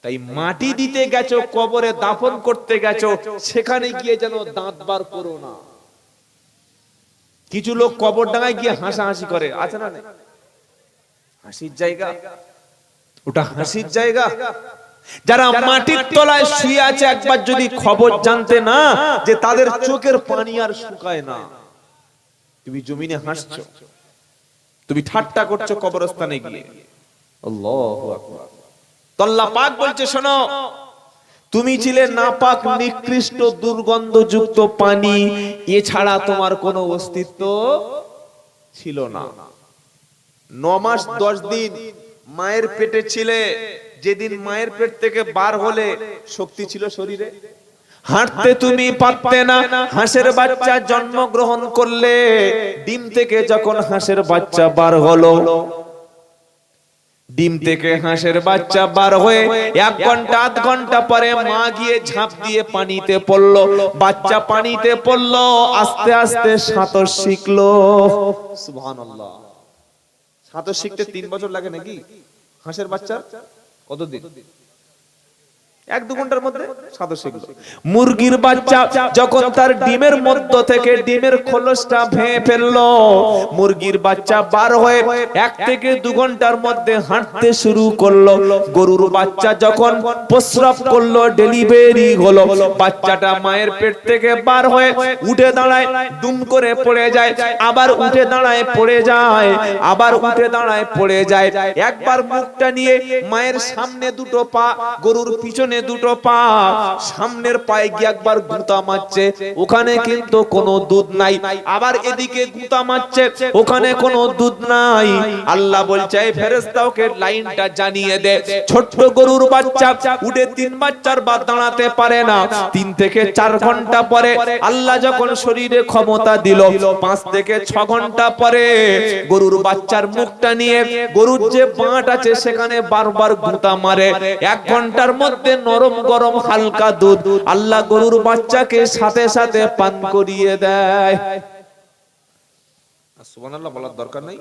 তাই মাটি দিতে গেছো, কবরে দাফন করতে গেছো, সেখানে গিয়ে যেন দাঁত বার করো না। কিছু লোক কবর ডাঙায় গিয়ে হাসাহাসি করে, আছে না? হাসির জায়গা ওটা, হাসির জায়গা। যারা মাটির তলায় শুয়ে আছে, একবার যদি খবর জানতে না যে তাদের চোখের পানি আর শুকায় না। তুমি জমিনে হাসছো, তুমি ঠাট্টা করছো কবরস্থানে গিয়ে। আল্লাহু আকবার। আল্লাহ পাক বলছে, শোনো, তুমি ছিলে নাপাক, নিকৃষ্ট, দুর্গন্ধযুক্ত পানি, এছাড়া তোমার কোনো অস্তিত্ব ছিল না। 9 মাস 10 দিন মায়ের পেটে ছিলে। যেদিন মায়ের পেট থেকে বার হলে শক্তি ছিল শরীরে, হাঁটতে তুমি পারতে না। হাঁসের বাচ্চা জন্মগ্রহণ করলে, ডিম থেকে যখন হাঁসের বাচ্চা বার হলো, ডিম থেকে হাঁসের বাচ্চা বার হয়ে 1 ঘন্টা 8 ঘন্টা পরে মা গিয়ে ঝাঁপ দিয়ে পানিতে পড়লো, বাচ্চা পানিতে পড়লো, আস্তে আস্তে সাঁতার শিখলো। সুবহানাল্লাহ। সাঁতার শিখতে 3 বছর লাগে নাকি? হাঁসের বাচ্চা কতদিন? 1-2 ঘন্টার মধ্যে সাঁতার শিখলো। মুরগির বাচ্চা যখন তার ডিমের মধ্য থেকে ডিমের খোলসটা ভেঙে ফেললো, মুরগির বাচ্চা বার হয়ে 1 থেকে 2 ঘন্টার মধ্যে হাঁটতে শুরু করলো। গরুর বাচ্চা যখন প্রস্রাব করলো, ডেলিভারি হলো, বাচ্চাটা মায়ের পেট থেকে বার হয়ে উঠে দাঁড়ায়, দুম করে পড়ে যায়, আবার উঠে দাঁড়ায় পড়ে যায়, আবার উঠে দাঁড়ায় পড়ে যায়। একবার মুখটা নিয়ে মায়ের সামনে 2টো পা, গরুর পিছনে 2টো পা, সামনের পায়ে গিয়ে একবার গুঁতা মারছে, ওখানে কিন্তু কোনো দুধ নাই। আবার এদিকে গুঁতা মারছে, ওখানে কোনো দুধ নাই। আল্লাহ বলছে, এই ফেরেশতাকে লাইনটা জানিয়ে দে। ছোট্ট গরুর বাচ্চা উঠে 3 4 বার দাঁড়াতে পারে না। 3 থেকে 4 ঘন্টা পরে আল্লাহ যখন শরীরে ক্ষমতা দিল, 5 থেকে 6 ঘন্টা পরে গরুর বাচ্চার মুখটা নিয়ে গরুর যে বাঁট আছে সেখানে বারবার গুঁতা মারে। 1 ঘন্টার মধ্যে নরম গরম হালকা দুধ আল্লাহ গরুর বাচ্চাকে সাথে সাথে পান করিয়ে দেয়। সুবহানাল্লাহ বলার দরকার নাই।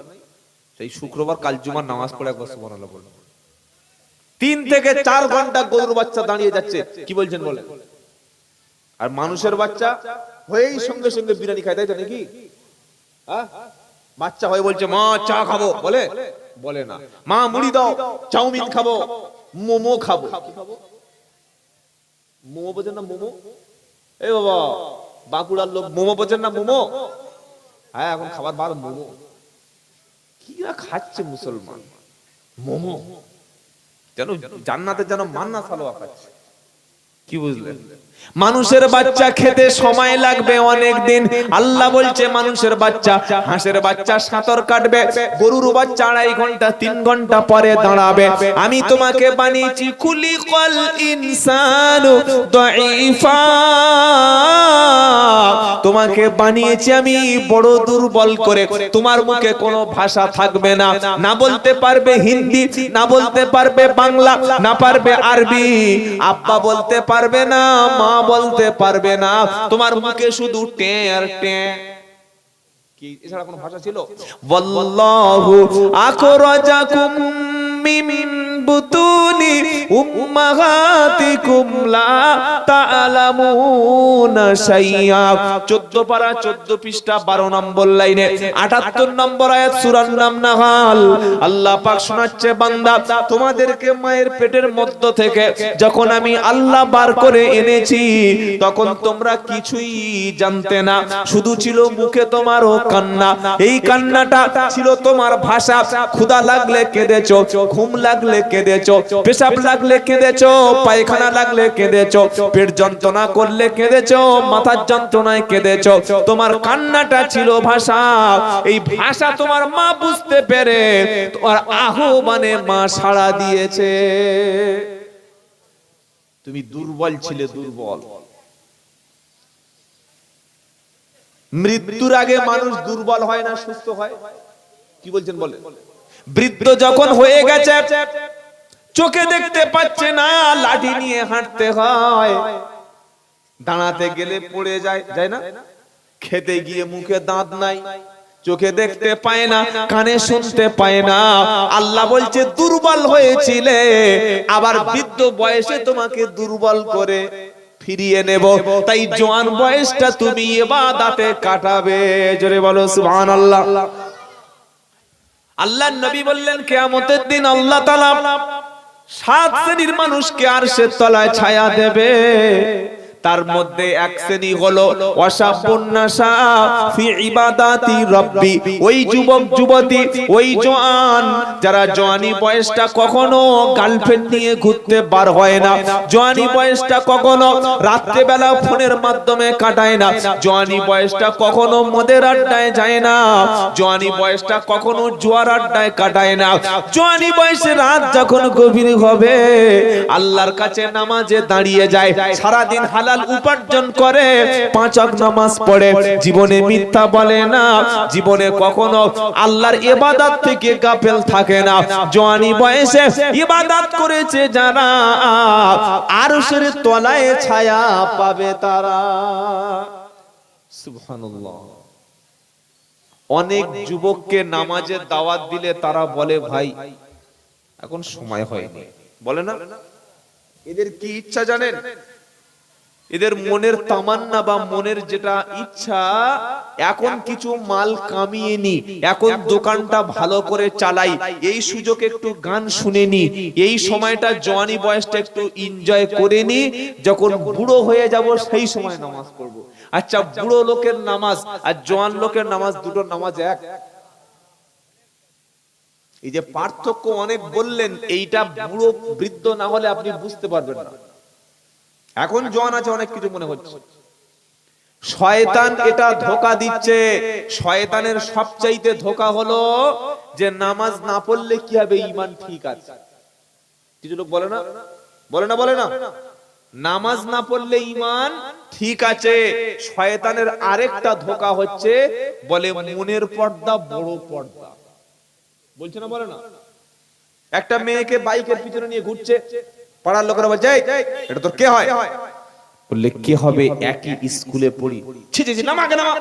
সেই শুক্রবার কাল জুমার নামাজ পড়ে একবার সুবহানাল্লাহ বলুন। 3 থেকে 4 ঘন্টা গরুর বাচ্চা দাঁড়িয়ে যাচ্ছে, কি বলছেন বলেন? আর মানুষের বাচ্চা হয়েই সঙ্গে সঙ্গে বিরিয়ানি খায়, তাই তো নাকি? হ্যাঁ, বাচ্চা হয়ে বলছে মা চা খাবো, বলে বলে না। মা মুড়ি দাও, চাউমিন খাবো, মোমো খাবো। মোমো বোঝেন না? মোমো, এই বাবা বাঁকুড়ার লোক, মোমো বোঝেন না? মোমো, হ্যাঁ এখন খাবার বার মোমো। কি না খাচ্ছে মুসলমান মোমো, যেন জান্নাতে যেন মান্না সালোয়া খাচ্ছে। কি বুঝলেন? মানুষের বাচ্চা খেতে সময় লাগবে অনেক দিন। আল্লাহ বলছে মানুষের বাচ্চা, হাঁসের বাচ্চা সাঁতার কাটবে, গরুর বাচ্চা 2.5 ঘন্টা 3 ঘন্টা পরে দাঁড়াবে। আমি তোমাকে বানিয়েছি খুলিকাল ইনসানু দাঈফা, তোমাকে বানিয়েছি আমি বড় দুর্বল করে। তোমার মুখে কোনো ভাষা থাকবে না, না বলতে পারবে হিন্দি, না বলতে পারবে বাংলা, না পারবে আরবি, আব্বা বলতে পারবে না, মা বলতে পারবে না, তোমার মুখে শুধু টে আর টে। কি এছাড়া কোনো ভাষা ছিল? ওয়াল্লাহু আখরাজাকুম মিন বুতুনি উম্মাহাতিকুম লা তা'লামুনা শাইআ। 14 পারা 14 পৃষ্ঠা 12 নম্বর লাইনে 78 নম্বর আয়াত সূরার নাম নাহাল। আল্লাহ পাক শোনাচ্ছে, বান্দা তোমাদেরকে মায়ের পেটের মধ্য থেকে যখন আমি আল্লাহ বার করে এনেছি, তখন তোমরা কিছুই জানতে না, শুধু ছিল মুখে তোমার ও কান্না। এই কান্নাটা ছিল তোমার ভাষা। ক্ষুধা লাগলে কেঁদেছো, ঘুম লাগলে কেঁদেছো, পেশাব লাগলে কেঁদেছো, পায়খানা লাগলে কেঁদেছো, পেট যন্ত্রণা করলে কেঁদেছো, মাথার যন্ত্রণায় কেঁদেছো। তোমার কান্নাটা ছিল ভাষা। এই ভাষা তোমার মা বুঝতে পেরে তোমার আহ্বানে মা সাড়া দিয়েছে। তুমি দুর্বল ছিলে, দুর্বল। মৃত্যুর আগে মানুষ দুর্বল হয় না, সুস্থ হয়। কি বলছেন বলে? বৃদ্ধ যখন হয়ে গেছে, চোখে দেখতে পাচ্ছে না, লাঠি নিয়ে হাঁটতে হয়, দাঁড়াতে গেলে পড়ে যায়, যায় না? খেতে গিয়ে মুখে দাঁত নাই, চোখে দেখতে পায় না, কানে শুনতে পায় না। আল্লাহ বলছে দুর্বল হয়েছিলে, আবার বৃদ্ধ বয়সে তোমাকে দুর্বল করে ফিরিয়ে নেব। তাই জওয়ান বয়সটা তুমি ইবাদতে কাটাবে। জোরে বলো সুবহানাল্লাহ। আল্লাহর নবী বললেন কিয়ামতের দিন আল্লাহ তাআলা 7 শ্রেণীর মানুষকে আরশের তলায় ছায়া দেবে। তার মধ্যে এক শ্রেণী হলো ওয়াশাবুন্নাসা ফি ইবাদাতি রাব্বি, ওই যুবক যুবতী, ওই জওয়ান যারা জওয়ানি বয়সটা কখনো গার্লফ্রেন্ড নিয়ে ঘুরতে বার হয় না, জওয়ানি বয়সটা কখনো রাত্রে বেলা ফোনের মাধ্যমে কাটায় না, জওয়ানি বয়সটা কখনো মদের আড্ডায় যায় না, জওয়ানি বয়সটা কখনো জুয়ার আড্ডায় কাটায় না। জওয়ানি বয়সে রাত যখন গভীর হবে আল্লাহর কাছে নামাজে দাঁড়িয়ে যায়, সারা দিন হালাল উপার্জন করে, 5 ওয়াক্ত নামাজ পড়ে, জীবনে মিথ্যা বলে না, জীবনে কখনো আল্লাহর ইবাদত থেকে গাফেল থাকে না। জওয়ানি বয়সে ইবাদত করেছে যারা আরশের তলায় ছায়া পাবে তারা। সুবহানাল্লাহ। অনেক যুবককে নামাজের দাওয়াত দিলে তারা বলে ভাই এখন সময় হয়নি, বলে না? এদের কি ইচ্ছা জানেন? এদের মনের তামান্না বা মনের যেটা ইচ্ছা, এখন কিছু মাল কামিয়ে নি, এখন দোকানটা ভালো করে চালাই, এই সুযোগে একটু গান শুনে নি, এই সময়টা জওয়ানি বয়সটা একটু এনজয় করে নি, যখন বুড়ো হয়ে যাব সেই সময় নামাজ পড়ব। আচ্ছা, বুড়ো লোকের নামাজ আর জওয়ান লোকের নামাজ, দুটো নামাজ এক? এই যে পার্থক্য অনেক বললেন, এইটা বুড়ো বৃদ্ধ না হলে আপনি বুঝতে পারবেন না। এখন জওয়ান আছে অনেক কিছু মনে হচ্ছে। শয়তান এটা ধোঁকা দিচ্ছে। শয়তানের সবচাইতে ধোঁকা হলো যে নামাজ না পড়লে কি হবে, ঈমান ঠিক আছে। কিছু লোক বলে না, বলে না, বলে না, নামাজ না পড়লে ঈমান ঠিক আছে। শয়তানের আরেকটা ধোঁকা হচ্ছে, বলে মনের পর্দা বড় পর্দা, বলছে না, বলে না? একটা মেয়েকে বাইকের পিছনে নিয়ে ঘুরছে, পাড়ার লোকেরা বলছে এটা তোর কে হয়? বললে কে হবে, একই স্কুলে পড়ি। ছি ছি ছি, নামা, নামা,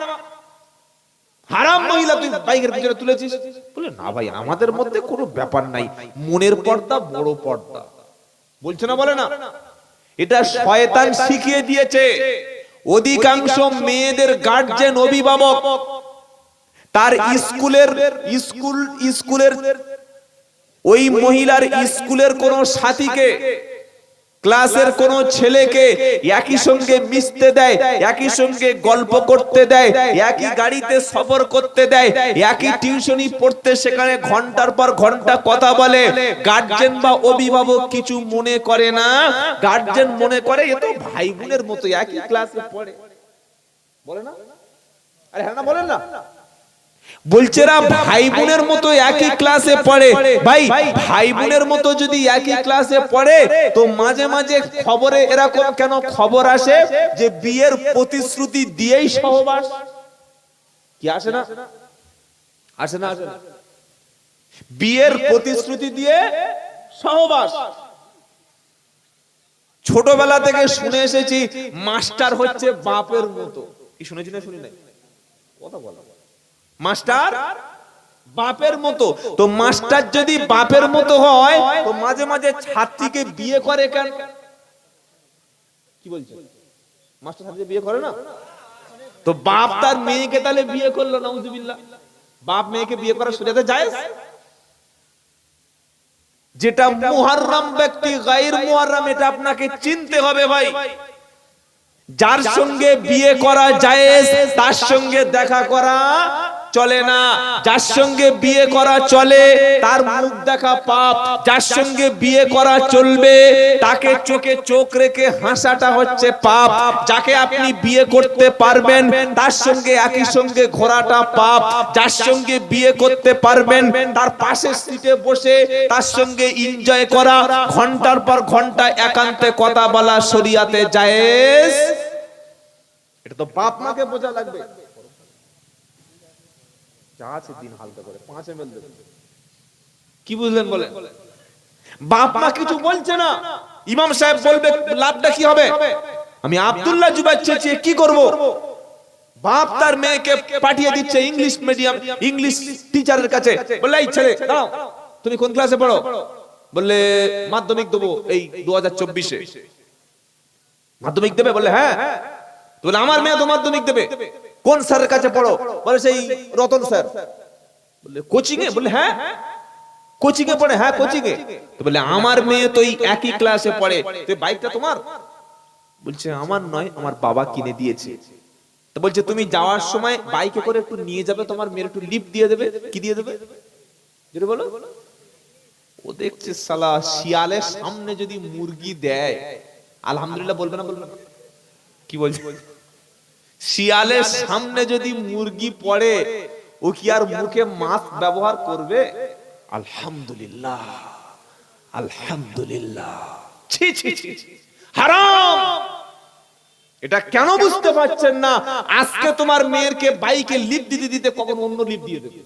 হারাম মহিলা, তুই বাইকের পিছনে তুলেছিস। বলে না ভাই, আমাদের মধ্যে কোনো ব্যাপার নাই, মনের পর্দা বড় পর্দা, বলছে না, বলে না? এটা শয়তান শিখিয়ে দিয়েছে। অধিকাংশ মেয়েদের গার্জিয়ান, অভিভাবক, তার স্কুলের ওই মহিলার স্কুলের কোন সাথীকে, ক্লাসের কোন ছেলেকে একই সঙ্গে মিশতে দেয়, একই সঙ্গে গল্প করতে দেয়, একই গাড়িতে সফর করতে দেয়, একই টিউশনি পড়তে, সেখানে ঘন্টার পর ঘন্টা কথা বলে। গার্জেন বা অভিভাবক কিছু মনে করে না, গার্জেন মনে করে এ তো ভাই বোনের মতো একই ক্লাসে পড়ে, বলে না? আরে হ্যাঁ না, বলেন না? বলছেরা ভাই বোনের মতো একই ক্লাসে পড়ে। ভাই ভাই বোনের মতো যদি একই ক্লাসে পড়ে, তো মাঝে মাঝে খবরে এরকম কেন খবর আসে যে বিয়ের প্রতিশ্রুতি দিয়েই সহবাস? কি আসে না? আসে না? আসে না? বিয়ের প্রতিশ্রুতি দিয়ে সহবাস। ছোটবেলা থেকে শুনে এসেছি মাস্টার হচ্ছে বাপের মতো। কি শুনেছি না শুনি নাই? কথা বলো। মাস্টার বাপের মতো। তো মাস্টার যদি বাপের মতো হয়, তো মাঝে মাঝে ছাত্রীকে বিয়ে করে কেন? কি বলছে? মাস্টার ছাত্রীকে বিয়ে করে না? তো বাপ তার মেয়েকে তাহলে বিয়ে করলো, নাউজুবিল্লাহ। বাপ মেয়েকে বিয়ে করা শরীয়তে জায়েজ? যেটা মুহাররম ব্যক্তি, গায়র মুহাররম, এটা আপনাকে চিনতে হবে ভাই। যার সঙ্গে বিয়ে করা জায়েজ তার সঙ্গে দেখা করা চলে না। যার সঙ্গে বিয়ে করা চলে তার মুখ দেখা পাপ। যার সঙ্গে বিয়ে করা চলবে তাকে চোখে চোখ রেখে হাসাটা হচ্ছে পাপ। যাকে আপনি বিয়ে করতে পারবেন তার সঙ্গে একই সঙ্গে ঘোরাটা পাপ। যার সঙ্গে বিয়ে করতে পারবেন তার পাশের সিটে বসে তার সঙ্গে এনজয় করা, ঘন্টার পর ঘন্টা একান্তে কথা বলা শরিয়াতে জায়েজ। এটা তো বাপ মাকে বোঝা লাগবে। দিন হালকা করে 5 ml দেবেন। কি বুঝলেন বলেন? বাপ মা কিছু বলছে না, ইমাম সাহেব বলবে লাভটা কি হবে? আমি আব্দুল্লাহ জুবাইর চেয়ে কি করব? বাপ তার মেয়েকে পাঠিয়ে দিচ্ছে ইংলিশ মিডিয়াম, ইংলিশ টিচারের কাছে, বলে এই ছেলে দাঁড়াও, তুমি কোন ক্লাসে পড়ো? বললে মাধ্যমিক দেবো এই 2024-এ। মাধ্যমিক দেবে? বললে হ্যাঁ। বলে আমার মেয়ে তো মাধ্যমিক দেবে, কোন স্যারের কাছে পড়ো? বলে সেই রতন স্যার। বললে কোচিং এ? বললে হ্যাঁ। কোচিং এ পড়ে? হ্যাঁ কোচিং এ। তো বলে আমার মেয়ে তো এই একই ক্লাসে পড়ে, তো বাইকটা তোমার? বলছে আমার নয়, আমার বাবা কিনে দিয়েছে। তো বলছে তুমি যাওয়ার সময় বাইকে করে একটু নিয়ে যাবে, তোমার মেয়ের একটু লিফট দিয়ে দেবে। কি দিয়ে দেবে? যেটা বলো। ও দেখছে শালা শিয়ালের সামনে যদি মুরগি দেয়, আলহামদুলিল্লাহ বলবে না? বলবে না? কি বলছে? শিয়ালের সামনে যদি মুরগি পড়ে, ও কি আর মুখে মাছ ব্যবহার করবে? আলহামদুলিল্লাহ, আলহামদুলিল্লাহ। ছি ছি ছি, হারাম। এটা কেন বুঝতে পারছেন না? আজকে তোমার মেয়েরকে বাইকে লিফট দিতে দিতে কখন অন্য লিফট দিয়ে দেবে।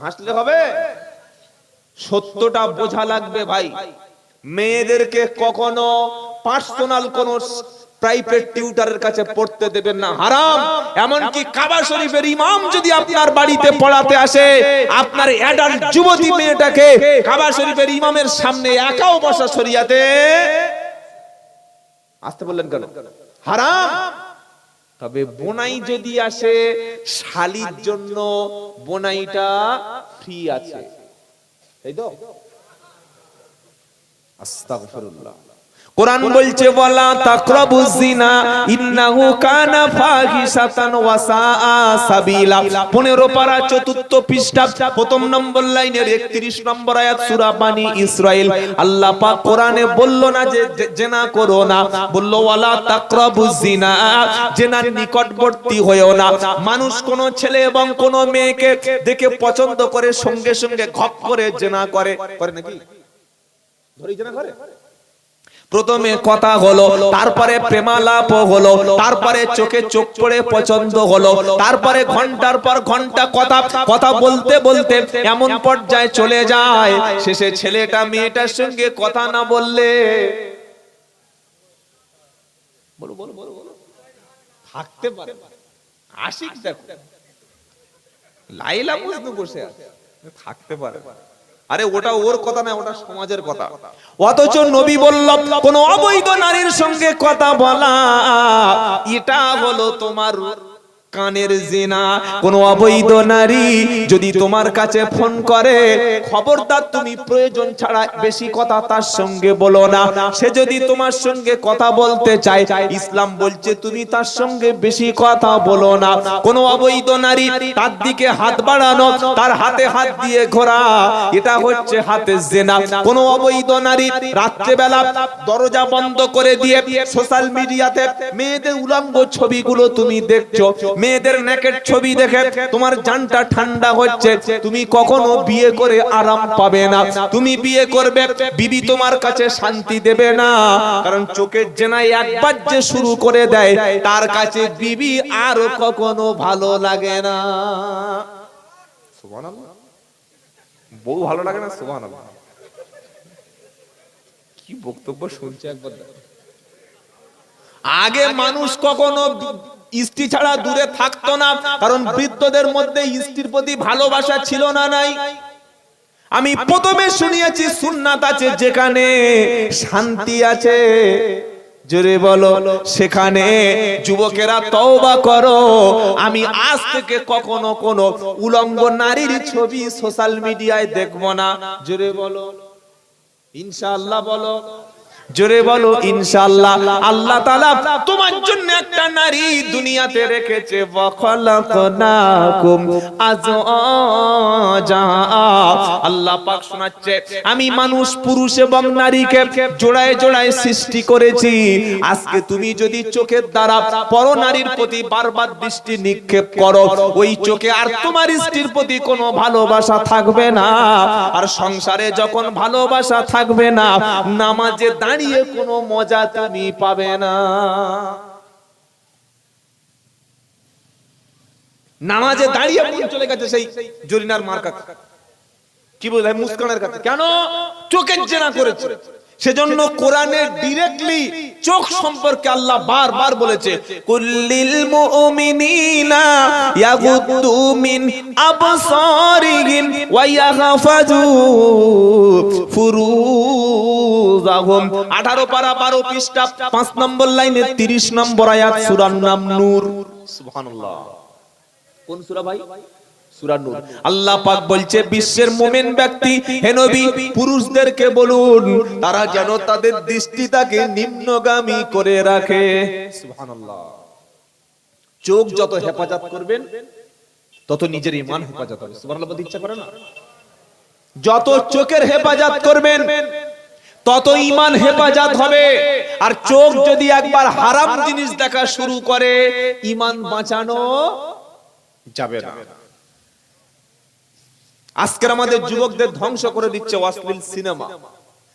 হাসলে হবে? সত্যটা বোঝা লাগবে ভাই। মেয়েদেরকে কখনো পার্সোনাল কোন প্রাইভেট টিউটরের কাছে পড়তে দেবেন না, হারাম। এমনকি কাবা শরীফের ইমাম যদি আপনার বাড়িতে পড়াতে আসে, আপনার অ্যাডাল্ট যুবতী মেয়েটাকে কাবা শরীফের ইমামের সামনে একাও বসা শরিয়াতে আসতে বললেন কেন? হারাম। তবে বোনাই যদি আসে, শালির জন্য বোনাইটা ফ্রি আছে, তাই তো? আস্তাগফিরুল্লাহ। কোরআন বলছে ওয়ালা তাকরাবুজ জিনা ইন্নাহু কানা ফাহিশাতান ওয়া সাআ সাবিলা। 15 পারা 4th পৃষ্ঠা প্রথম নম্বর লাইনের 31 নম্বর আয়াত সূরা বানী ইসরাইল। আল্লাহ পাক কোরআনে বলল না যে জিনা করো না, বলল ওয়ালা তাকরাবুজ জিনা, জিনার নিকটবর্তী হয়ো না। মানুষ কোন ছেলে এবং কোন মেয়েকে দেখে পছন্দ করে সঙ্গে সঙ্গে ঘপ করে জিনা করে নাকি? ধরেই জিনা করে। প্রথমে কথা হলো, তারপরে প্রেমালাপ হলো, তারপরে চোখে চোখ পড়ে পছন্দ হলো, তারপরে ঘন্টার পর ঘন্টা কথা বলতে বলতে এমন পর্যায়ে চলে যায়, শেষে ছেলেটা মেয়েটার সঙ্গে কথা না বললে বলো বলো বলো বলো থাকতে পারে। আশিক দেখো, লাইলা মজনু বসে আছে, থাকতে পারে। আরে ওটা ওর কথা না, ওটা সমাজের কথা। অথচ নবী বলল কোন অবৈধ নারীর সঙ্গে কথা বলা, এটা হলো তোমার কানের জিনা। কোন অবৈধ নারী যদি তোমার কাছে ফোন করে, খবরদার তুমি প্রয়োজন ছাড়া বেশি কথা তার সঙ্গে বলো না। সে যদি তোমার সঙ্গে কথা বলতে চায়, ইসলাম বলছে তুমি তার সঙ্গে বেশি কথা বলো না। কোন অবৈধ নারী তার দিকে হাত বাড়ানো, তার হাতে হাত দিয়ে ঘোরা, এটা হচ্ছে হাতে জিনা। কোন অবৈধ নারী রাত্রে বেলা দরজা বন্ধ করে দিয়ে সোশ্যাল মিডিয়াতে মেয়েদের উলঙ্গ ছবিগুলো তুমি দেখছো, মেয়েদের নেকেট ছবি দেখে তোমার জানটা ঠান্ডা হচ্ছে, তুমি কখনো বিয়ে করে আরাম পাবে না। তুমি বিয়ে করবে, বিবি তোমার কাছে শান্তি দেবে না, কারণ চোখের জেনায় একবার যে শুরু করে দেয়, তার কাছে বিবি আর কখনো ভালো লাগে না। সুবহানাল্লাহ। বউ ভালো লাগে না? সুবহানাল্লাহ। কি বক্তব্য শুনছে একবার। আগে মানুষ কখনো স্ত্রী ছাড়া দূরে থাকতো না, কারণ বৃদ্ধদের মধ্যে স্ত্রীর প্রতি ভালোবাসা ছিল না। নাই, আমি প্রথমে শুনিয়েছি সুন্নাত আছে যেখানে শান্তি আছে, জোরে বলো, সেখানে যুবকেরা তওবা করো। আমি আজ থেকে কখনো কোনো উলঙ্গ নারীর ছবি সোশ্যাল মিডিয়ায় দেখব না। জোরে বলো ইনশাআল্লাহ। বলো জোরে বলো ইনশাআল্লাহ। আল্লাহ তাআলা তোমার জন্য একটা নারী দুনিয়াতে রেখেছে, ওয়া খালাকনাকুম আযওয়াজা। আল্লাহ পাক শোনাচ্ছে, আমি মানুষ পুরুষ এবং নারীকে জোড়ায় জোড়ায় সৃষ্টি করেছি। আজকে তুমি যদি চোখের দ্বারা পর নারীর প্রতি বারবার দৃষ্টি নিক্ষেপ করো, ওই চোখে আর তোমার স্ত্রীর প্রতি কোনো ভালোবাসা থাকবে না। আর সংসারে যখন ভালোবাসা থাকবে না, নামাজে দাঁড়িয়ে কোনো মজা তুমি পাবে না। নামাজে দাঁড়িয়ে চলে গেছে সেই জরিনার মার কাছে, কি বলে মুস্কানের কাছে, কেন? চোখের জেনা করেছে। সেজন্য কোরআনে ডাইরেক্টলি চোখ সম্পর্কে আল্লাহ বারবার বলেছে, কুল্লিল মুমিনিনা ইয়াগুদ্দু মিন আবসারিহিম ওয়া ইয়াহফাজু ফুরুজাহুম। 18 পারা 12 পৃষ্ঠা 5 নম্বর লাইনে 30 নম্বর আয়াত, সূরার নাম নূর। সুবহানাল্লাহ। কোন সূরা ভাই? সূরা নূর। আল্লাহ পাক বলছে, বিশ্বের মুমিন ব্যক্তি হে নবী পুরুষদেরকে বলুন তারা যেন তাদের দৃষ্টিটাকে নিম্নগামী করে রাখে। সুবহানাল্লাহ। চোখ যত হেফাজত করবেন তত নিজের ঈমান হেফাজত হবে। সুবহানাল্লাহ বলতে ইচ্ছা করে না? যত চোখের হেফাজত করবেন তত ঈমান হেফাজত হবে। আর চোখ যদি একবার হারাম জিনিস দেখা শুরু করে ঈমান বাঁচানো যাবে না। আজকের আমাদের যুবকদের ধ্বংস করে দিচ্ছে অশ্লীল সিনেমা।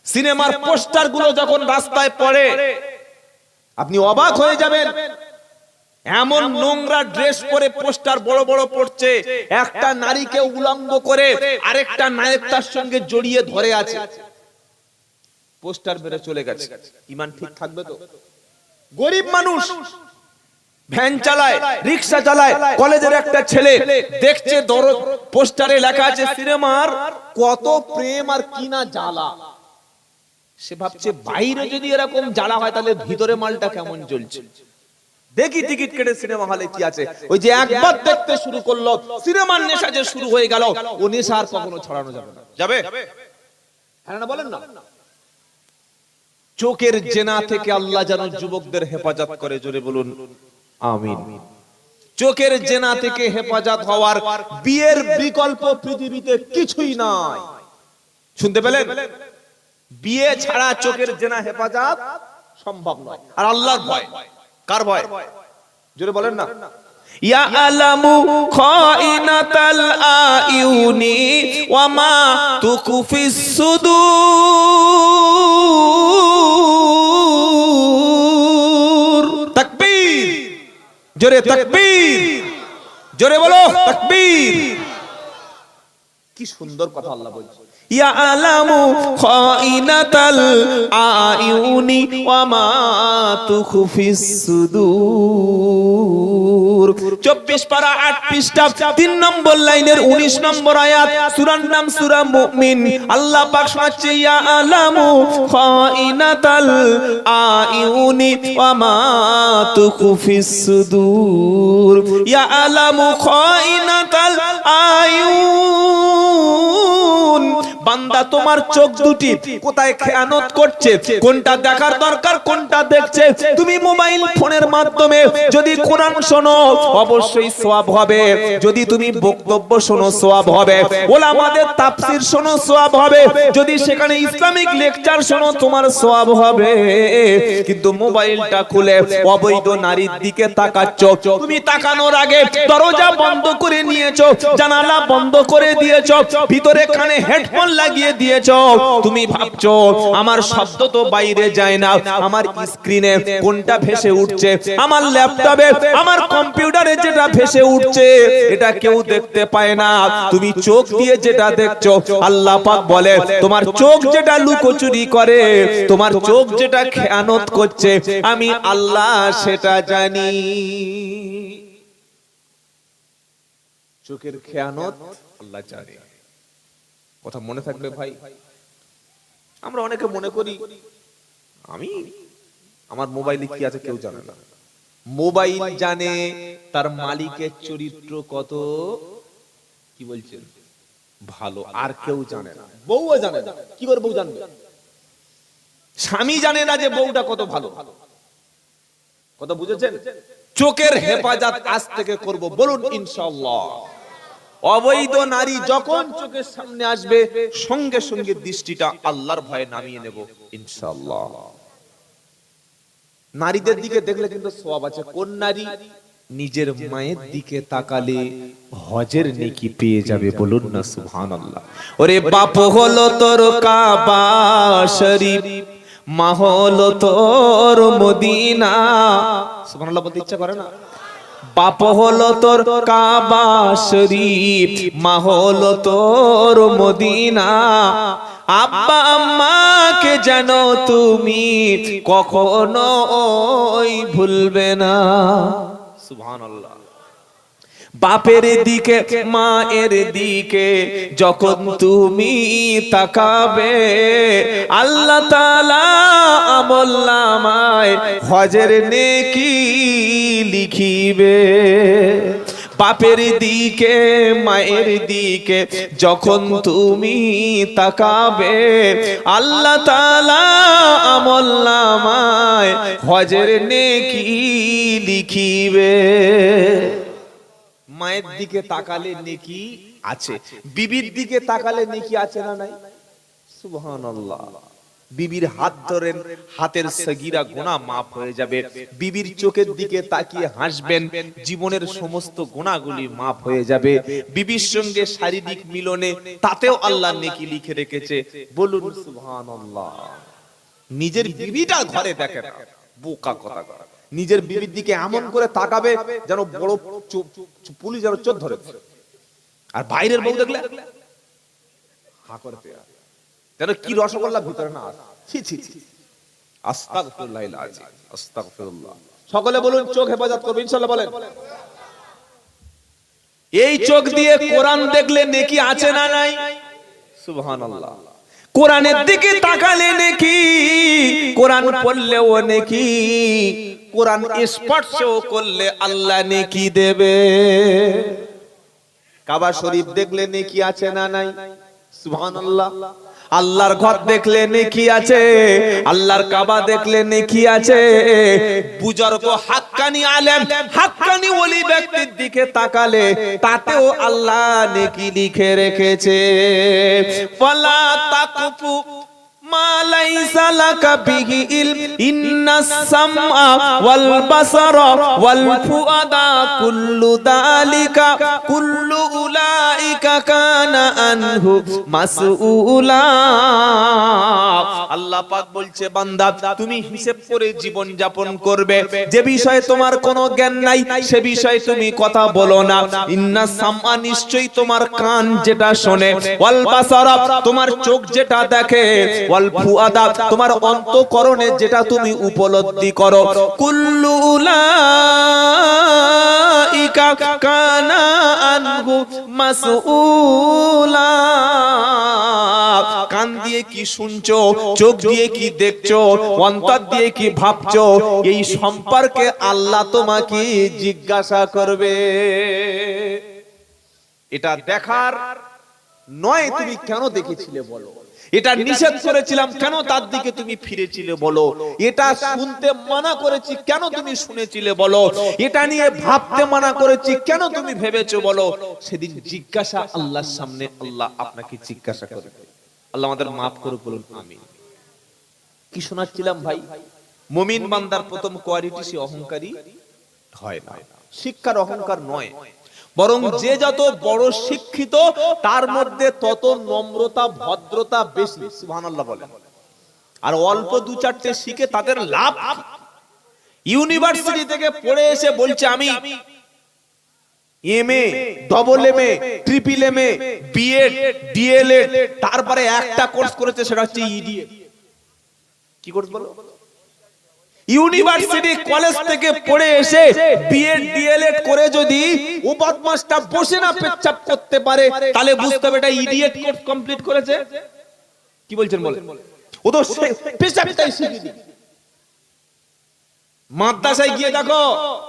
সিনেমার পোস্টার গুলো যখন রাস্তায় পড়ে আপনি অবাক হয়ে যাবেন। এমন নোংরা ড্রেস পরে পোস্টার বড় বড় পড়ছে, একটা নারীকে উলঙ্গ করে আরেকটা নায়ক তার সঙ্গে জড়িয়ে ধরে আছে, পোস্টার মেরে চলে গেছে। ঈমান ঠিক থাকবে তো? গরিব মানুষ ভ্যান চালায়, রিকশা চালায়, কলেজের একটা ছেলে দেখছে পোস্টারে লেখা আছে সিনেমার কত প্রেম আর কিনা জ্বালা। সে ভাবছে বাইরে যদি এরকম জ্বালা হয় তাহলে ভিতরে মালটা কেমন চলছে। দেখি টিকিট কেটে সিনেমা হলে কি আছে। ওই যে একবার দেখতে শুরু করলো, সিনেমার নেশা যে শুরু হয়ে গেল, ও নেশা আর কখনো ছড়ানো যাবে না। যাবে? হ্যাঁ না বলেন না? চোখের জেনা থেকে আল্লাহ যেন যুবকদের হেফাজত করে, জোরে বলুন আমিন। চোখের জেনা থেকে হেফাজত হওয়ার বিয়ের বিকল্প পৃথিবীতে কিছুই নাই। শুনতে পেলেন? বিয়ে ছাড়া চোখের জেনা হেফাজত সম্ভব নয়। আর আল্লাহর ভয়, কার ভয়? জোরে বলেন না। ইয়ালামু খাইনাতাল আয়ুনি ওয়া মা তুকুফিস সুদূর। তাকবীর, জোরে তাকবীর, জোরে বলো তাকবীর। কি সুন্দর কথা আল্লাহ বলছে, ইয়ালামু খাইনাতাল আয়ুনি ওয়া মা তুখফিস সুদূর। 24 পারা 8 পৃষ্ঠা 3 নম্বর লাইনের 19 নম্বর আয়াত, সূরার নাম সূরা মুমিন। আল্লাহ পাক শোনাচ্ছে, ইয়ালামু খাইনাতাল আয়ুনি ওয়া মা তুখফিস সুদূর। ইয়ালামু খাইনাতাল আয়ুন। বান্দা তোমার চোখ দুটি কোথায় খেয়ানত করছে, কোনটা দেখার দরকার কোনটা দেখছে। তুমি মোবাইল ফোনের মাধ্যমে যদি কোরআন শোনো অবশ্যই সওয়াব হবে, যদি তুমি বক্তব্য শোনো সওয়াব হবে, ওলামাদের তাফসীর শোনো সওয়াব হবে, যদি সেখানে ইসলামিক লেকচার শোনো তোমার সওয়াব হবে। কিন্তু মোবাইলটা খুলে অবৈধ নারীর দিকে তাকাচ্ছ। তুমি তাকানোর আগে দরজা বন্ধ করে নিয়েছো, জানালা বন্ধ করে দিয়েছো, ভিতরে কানে হেডফোন লাগিয়ে দিয়েছো। তুমি ভাবছো আমার শব্দ তো বাইরে যায় না, আমার স্ক্রিনে কোনটা ভেসে উঠছে, আমার ল্যাপটপে আমার কম্পিউটারে যেটা ভেসে উঠছে এটা কেউ দেখতে পায় না। তুমি চোখ দিয়ে যেটা দেখছো, আল্লাহ পাক বলে তোমার চোখ যেটা লুকোচুরি করে, তোমার চোখ যেটা খেয়ানত করছে, আমি আল্লাহ সেটা জানি। চোখের খেয়ানত আল্লাহ জানে। কথা মনে থাকবে ভাই। আমরা অনেকে মনে করি আমি আমার মোবাইলে কি আছে কেউ জানে না। মোবাইল জানে তার মালিকের চরিত্র কত, কি বলছেন, ভালো, আর কেউ জানে না। বউও জানে না, কি করে বউ জানবে? স্বামী জানে না যে বউটা কত ভালো। কথা বুঝেছেন? চোখের হেফাজত আজ থেকে করব, বলুন ইনশাআল্লাহ। অবৈধ নারী যখন চোখের সামনে আসবে সঙ্গে সঙ্গে দৃষ্টিটা আল্লাহর ভয়ে নামিয়ে নেব ইনশাআল্লাহ। নারীদের দিকে দেখলে কিন্তু সওয়াব আছে। কোন নারী? নিজের মায়ের দিকে তাকালে হজের নেকি পেয়ে যাবে, বলুন না সুবহানাল্লাহ। ওরে বাপ হলো তোর কাবা শরীফ, মা হলো তোর মদিনা। সুবহানাল্লাহ বলতে ইচ্ছা করে না? বাপ হলো তোর কাবা শরীফ, মা হলো তোর মদিনা। আব্বা আম্মাকে যেন তুমি কখনো ভুলবে না। সুবহানাল্লাহ। বাপের দিকে মায়ের দিকে যখন তুমি তাকাবে, আল্লাহ তাআলা আমলনামায় হজের নেকি লিখিবে। বাপের দিকে মায়ের দিকে যখন তুমি তাকাবে, আল্লাহ তাআলা আমলনামায় হজের নেকি লিখিবে। মায়ের দিকে তাকালে নেকি আছে, বিবির দিকে তাকালে নেকি আছে না নাই? সুবহানাল্লাহ। বিবির হাত ধরেন, হাতের সগীরা গুনাহ মাফ হয়ে যাবে। বিবির চোখের দিকে তাকিয়ে হাসবেন, জীবনের সমস্ত গুনাহগুলি মাফ হয়ে যাবে। বিবির সঙ্গে শারীরিক মিলনে তাতেও আল্লাহ নেকি লিখে রেখেছে। বলুন সুবহানাল্লাহ। নিজের বিবিটা ঘরে দেখে না, বোকা কথা। নিজের বিবির দিকে এমন করে তাকাবে যেন বড় পুলিশ যেন চোর ধরে, আর বাইরের বউ দেখলে হা করতে যেন কি রসগোল্লা ভিতরে না আসে। ছি ছি ছি, আস্তাগফিরুল্লাহিল আযীম, আস্তাগফিরুল্লাহ। সকলে বলুন চোখ হেফাজত করবে ইনশাআল্লাহ। বলেন এই চোখ দিয়ে কোরআন দেখলে নেকি আছে না নাই? সুবহানাল্লাহ। কোরআনের দিকে তাকালে নেকি, কোরআন পড়লেও নেকি, কোরআন স্পর্শও করলে আল্লাহ নেকি দেবে। কাবা শরীফ দেখলে নেকি আছে না নাই? সুবহানাল্লাহ। আল্লাহর ঘর দেখলে নেকি আছে, আল্লাহর কাবা দেখলে নেকি আছে। বুজুর্গ হাক্কানি আলেম, হাক্কানি ওলি ব্যক্তির দিকে তাকালে তাতেও আল্লাহ নেকি লিখে রেখেছে। ফালা তাকফু মা লাইসা লাকা বিহি ইলম ইন্নাস সামআ ওয়াল বাসারা ওয়াল ফুআদা কুল্লু যালিকা কুল্লু উলাইকা কানা আনহু মাসউলা। আল্লাহ পাক বলছে, বান্দা তুমি হিসাব করে জীবন যাপন করবে। যে বিষয়ে তোমার কোনো জ্ঞান নাই সে বিষয়ে তুমি কথা বলো না। ইন্নাস সামআ নিশ্চয়ই তোমার কান যেটা শোনে, ওয়াল বাসারা তোমার চোখ যেটা দেখে, ওয়াল ফুআদা তোমার অন্তঃকরণে যেটা তুমি উপলব্ধি করো, কুল্লু উলাইকা কানা আনহু মাসউলা। কান দিয়ে কি শুনছো, চোখ দিয়ে কি দেখছো, অন্তর দিয়ে কি ভাবছো, এই সম্পর্কে আল্লাহ তোমাকে জিজ্ঞাসা করবে। এটা দেখার নয় তুমি কেন দেখেছিলে বলো, এটা নিষেধ করেছিলাম কেন তার দিকে তুমি ফিরেছিলে বলো, এটা শুনতে মানা করেছি কেন তুমি শুনেছিলে বলো, এটা নিয়ে ভাবতে মানা করেছি কেন তুমি ভেবেছো বলো। সেদিন জিজ্ঞাসা আল্লাহর সামনে আল্লাহ আপনাকে জিজ্ঞাসা করবে। আল্লাহ আমাদের মাফ করুক, বলুন আমিন। কি শোনাচ্ছিলাম ভাই? মুমিন বান্দার প্রথম কোয়ালিটি সে অহংকারী হয় না। শিক্ষার অহংকার নয়, বরং যে যত বড় শিক্ষিত তার মধ্যে তত নম্রতা ভদ্রতা বেশি। সুবহানাল্লাহ বলেন। আর অল্প দু চারটে শিখে তাদের লাভ। ইউনিভার্সিটি থেকে পড়ে এসে বলছে আমি MA, double MA, triple MA, BEd, DElEd, তারপরে একটা কোর্স করেছে সেটা হচ্ছে ইডিএ। কি কোর্স বলো? ইউনিভার্সিটি কলেজ থেকে পড়ে এসে বিএড ডিএলএড করে যদি ও বদমাশটা বসে না পেচ্ছাপ করতে পারে তাহলে বুঝতে হবে এটা ইডিয়েট কোর্স কমপ্লিট করেছে। কি বলছেন বলেন? ও তো পেচ্ছাপটাই শিখেনি। মাদ্রাসায় গিয়ে দেখো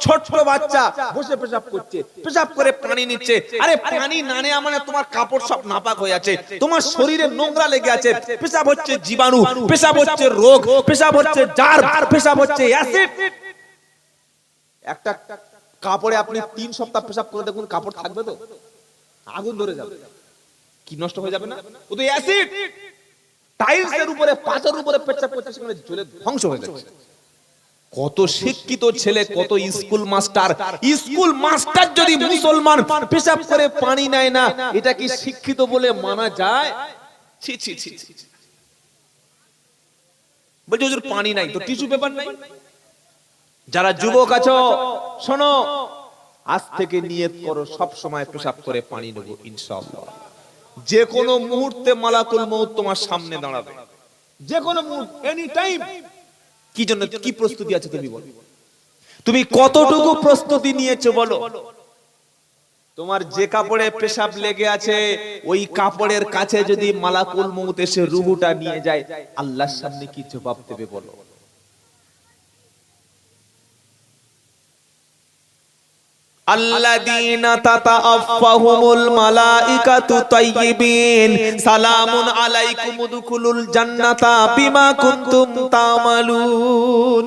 ছোট্ট বাচ্চা বসে পেশাব করছে, পেশাব করে পানি নিচ্ছে। আরে পানি না নেওয়া মানে তোমার কাপড় সব নাপাক হয়ে আছে, তোমার শরীরে নোংরা লেগে আছে। পেশাব হচ্ছে জীবাণু, পেশাব হচ্ছে রোগ, পেশাব হচ্ছে জার, পেশাব হচ্ছে অ্যাসিড। একটা কাপড়ে আপনি 3 সপ্তাহ পেশাব করে দেখুন কাপড় থাকবে তো? আগুন ধরে যাবে। কি নষ্ট হয়ে যাবে না? ও তো অ্যাসিড। টাইলসের উপরে, পাথরের উপরে পেশাব করছে, সেখানে জ্বলে ধ্বংস হয়ে যাচ্ছে। কত শিক্ষিত ছেলে, কত স্কুল মাস্টার, স্কুল মাস্টার যদি মুসলমান পেশাব করে পানি নেয় না, এটা কি শিক্ষিত বলে মানা যায়? ছি ছি ছি। বলছে হুজুর পানি নাই তো টিস্যু পেপার নাই। যারা যুবক আছো শোনো, আজ থেকে নিয়ত করো সব সময় পেশাব করে পানি নেব ইনশাআল্লাহ। যে কোনো মুহূর্তে মালাকুল মউত তোমার সামনে দাঁড়াবে, যে কোনো মুহূর্তে, এনি টাইম। কি জন্য, কি প্রস্তুতি আছে তুমি বলো? তুমি কতটুকু প্রস্তুতি নিয়েছো বলো? তোমার যে কাপড়ে পেশাব লেগে আছে, ওই কাপড়ের কাছে যদি মালাকুল মউত এসে রূহটা নিয়ে যায়, আল্লাহর সামনে কি জবাব দেবে বলো? আল্লাযীনা তাতাআফফাহুমুল মালাইকাতু তাইয়্যিবিন সালামুন আলাইকুম উদখুলুল জান্নাতা বিমা কুনতুম তা'মালুন।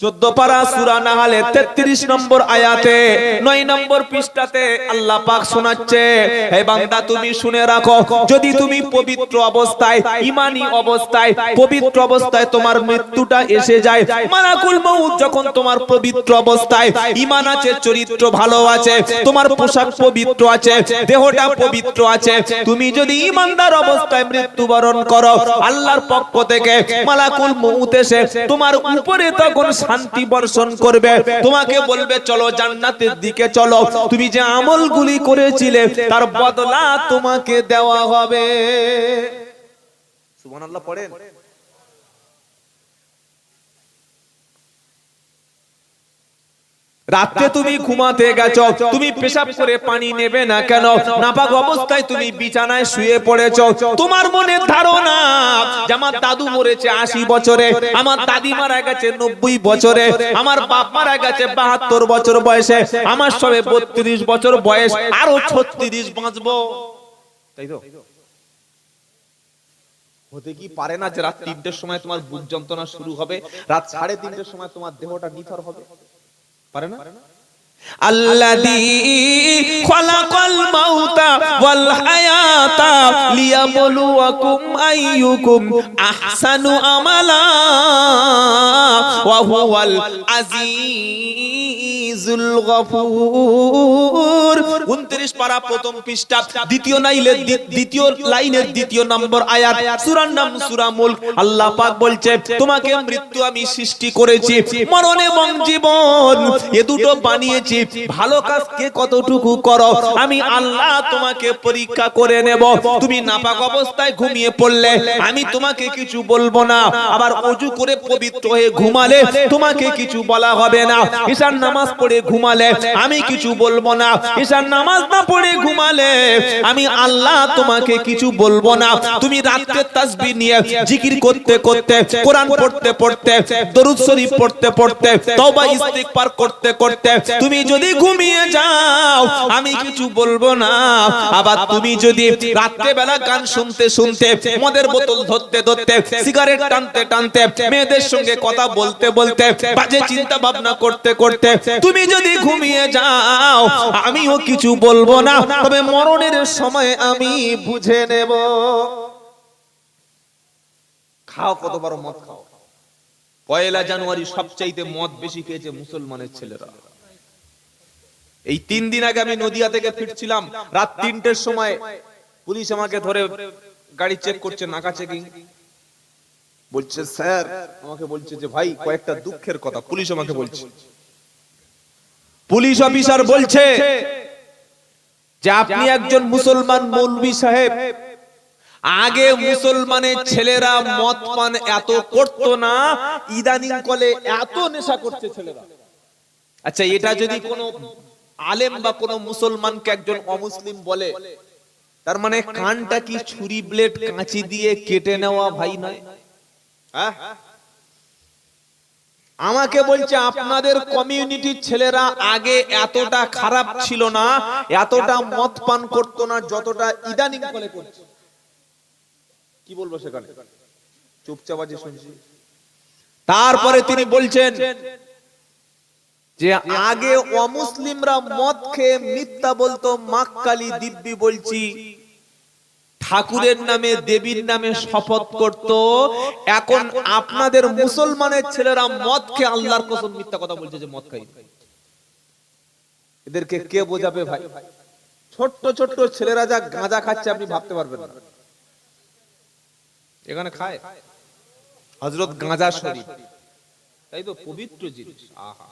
14 পারা সূরা নাহলের 33 নম্বর আয়াতে 9 নম্বর পৃষ্ঠাতে আল্লাহ পাক শোনাচ্ছে, হে বান্দা তুমি শুনে রাখো, যদি তুমি পবিত্র অবস্থায়, ঈমানি অবস্থায়, পবিত্র অবস্থায় তোমার মৃত্যুটা এসে যায়, মালাকুল মউত যখন তোমার পবিত্র অবস্থায়, ঈমান আছে, চরিত্র ভালো আছে, তোমার পোশাক পবিত্র আছে, দেহটা পবিত্র আছে, তুমি যদি ঈমানদার অবস্থায় মৃত্যুবরণ করো, আল্লাহর পক্ষ থেকে মালাকুল মউত এসে তোমার উপরে তখন শান্তি বর্ষণ করবে, তোমাকে বলবে চলো জান্নাতের দিকে চলো, তুমি যে আমলগুলি করেছিলে তার বদলা তোমাকে দেওয়া হবে। সুবহানাল্লাহ পড়েন। রাতে তুমি ঘুমাতে গেছো, তুমি পেশাব করে পানি নেবে না কেন? নাপাক অবস্থায় তুমি বিছানায় শুয়ে পড়েছো, তোমার মনের ধারণা যে আমার দাদু মরেছে 80 বছরে, আমার দাদি মারা গেছে 90 বছরে, আমার বাপ মারা গেছে 72 বছর বয়সে, আমার সবে 32 বছর বয়স, আরো 36 বাঁচবো, তাই তো? হতে কি পারে না যে রাত 3টের সময় তোমার বুক যন্ত্রণা শুরু হবে, রাত 3:30টার সময় তোমার দেহটা নিথর হবে? পারে না? আল্লাযী খালাকাল মাউতা ওয়াল হায়াতা লিয়াবলুয়াকুম আইয়ুকুম আহসানু আমালা ওয়া হুয়াল আজিজুল গফুর। 29 পারা প্রথম পৃষ্ঠা দ্বিতীয় লাইনের 2 নম্বর আয়াত, সূরার নাম সূরা মুলক। আল্লাহ পাক বলছে, তোমাকে মৃত্যু আমি সৃষ্টি করেছি, মরণ এবং জীবন এ দুটো বানিয়েছি, ভালো কাজ কে কতটুকু করো আমি আল্লাহ তোমাকে পরীক্ষা করে নেব। তুমি নাপাক অবস্থায় ঘুমিয়ে পড়লে আমি তোমাকে কিছু বলবো না, আবার ওযু করে পবিত্র হয়ে ঘুমালে তোমাকে কিছু বলা হবে না, ঈশার নামাজ পড়ে ঘুমালে আমি কিছু বলবো না, ঈশার নামাজ না পড়ে ঘুমালে আমি আল্লাহ তোমাকে কিছু বলবো না। তুমি রাতে তাসবিহ নিয়ে জিকির করতে করতে, কোরআন পড়তে পড়তে, দরুদ শরীফ পড়তে পড়তে, তওবা ইস্তিগফার করতে করতে তুমি যদি ঘুমিয়ে যাও আমি কিছু বলবো না। আবার তুমি যদি রাত্রে বেলা গান শুনতে শুনতে, মদের বোতল ধরতে ধরতে, সিগারেট টানতে টানতে, মেয়েদের সঙ্গে কথা বলতে বলতে, বাজে চিন্তা ভাবনা করতে করতে তুমি যদি ঘুমিয়ে যাও আমিও কিছু বলবো না, তবে মরণের সময় আমি বুঝে নেব। খাও, কতবার মদ খাও। 1 জানুয়ারি সবচাইতে মদ বেশি খেয়েছে মুসলমানের ছেলেরা। এই 3 দিন আগে আমি নদিয়া থেকে ফিরছিলাম, রাত 3টের সময় পুলিশ আমাকে ধরে গাড়ি চেক করছে, নাকা চেকিং। বলছে স্যার, আমাকে বলছে যে ভাই কয়েকটা দুঃখের কথা পুলিশ আমাকে বলছে। পুলিশ অফিসার বলছে যে আপনি একজন মুসলমান মৌলভী সাহেব, আগে মুসলমানের ছেলেরা মদ পান এত করতো না, ইদানিং কলে এত নেশা করছে ছেলেরা। আচ্ছা, এটা যদি কোনো আলেম বা কোনো মুসলমানকে একজন অমুসলিম বলে, তার মানে কানটা কি ছুরি ব্লেড কাঁচি দিয়ে কেটে নেওয়া ভাই নয়? হ্যাঁ, আমাকে বলছে আপনাদের কমিউনিটির ছেলেরা আগে এতটা খারাপ ছিল না, এতটা মদ পান করতো না যতটা ইদানিং কলে করছে। কি বলবো সেখানে, চুপচাপ আছি শুনছি। তারপরে তিনি বলছেন যে আগে অমুসলিমরা মদ খেয়ে মিথ্যা বলতো, মাক্কালি দিব্যি বলছি, ঠাকুরের নামে দেবীর নামে শপথ করত, এখন আপনাদের মুসলমানের ছেলেরা মদ খেয়ে আল্লাহর কসম মিথ্যা কথা বলছে যে মদ খাই। এদেরকে কে বোঝাবে ভাই? ছোট্ট ছোট্ট ছেলেরা যা গাঁজা খাচ্ছে আপনি ভাবতে পারবেন না। এখানে খায় হযরত গাঁজা শরীফ, তাই তো পবিত্র জিনিস। আহা,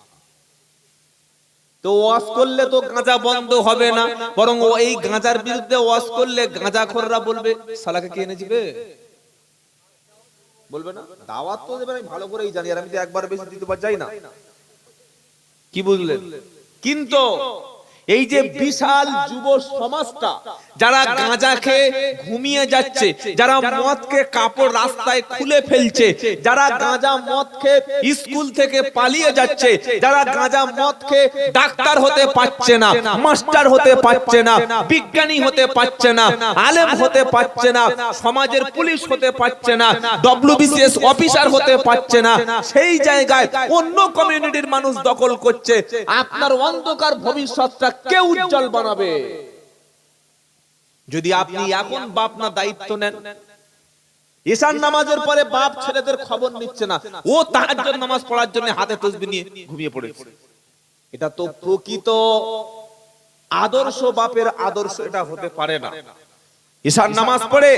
তো ওয়াজ করলে তো গাঁজা বন্ধ হবে না, বরং ও এই গাঁজার বিরুদ্ধে ওয়াজ করলে গাঁজাখোররা বলবে শালাকে কে এনেছিবে, বলবে না? দাওয়াত তো দেবেন, আমি ভালো করেই জানি, আর আমি তো একবার বেশি দিতে পার যাই না, কি বুঝলেন? কিন্তু এই যে বিশাল যুব সমাজটা যারা গাঁজা খেয়ে ঘুমিয়ে যাচ্ছে, যারা মদ খেয়ে কাপড় রাস্তায় খুলে ফেলছে, যারা গাঁজা মদ খেয়ে স্কুল থেকে পালিয়ে যাচ্ছে, যারা গাঁজা মদ খেয়ে ডাক্তার হতে পারছে না, মাস্টার হতে পারছে না, বিজ্ঞানী হতে পারছে না, আলেম হতে পারছে না, সমাজের পুলিশ হতে পারছে না, ডব্লিউবিসিএস অফিসার হতে পারছে না, সেই জায়গায় অন্য কমিউনিটির মানুষ দখল করছে। আপনার অন্ধকার ভবিষ্যৎটা কে উজ্জ্বল বানাবে? যদি আপনি এখন বাপ না দায়িত্ব নেন, ঈশান নামাজের পরে বাপ ছেলেদের খবর নিচ্ছে না, ও তাহাজ্জুদ নামাজ পড়ার জন্য হাতে তাসবিহ নিয়ে ঘুমিয়ে পড়েছে, এটা তো প্রকৃত আদর্শ বাপের আদর্শ এটা হতে পারে না। ঈশান নামাজ পড়ে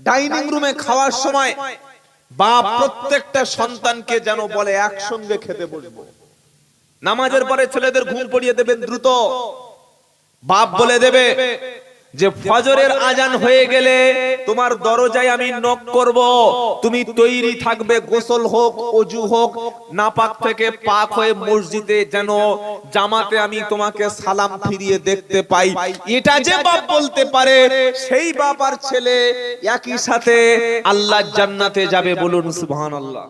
ডাইনিং রুমে খাওয়ার সময় বাপ প্রত্যেকটা সন্তানকে যেন বলে একসঙ্গে খেতে বসবো। নামাজের পরে ছেলেদের ঘুম পড়িয়ে দেবেন দ্রুত, বাপ বলে দেবে যে ফজরের আজান হয়ে গেলে তোমার দরজায় আমি নক করব, তুমি তৈরি থাকবে, গোসল হোক ওযু হোক, নাপাক থেকে পাক হয়ে মসজিদে যেন জামাতে আমি তোমাকে সালাম ফিরিয়ে দেখতে পাই। এটা যে বাপ বলতে পারে, সেই বাপ আর ছেলে একই সাথে আল্লাহর জান্নাতে যাবে, বলুন সুবহানাল্লাহ।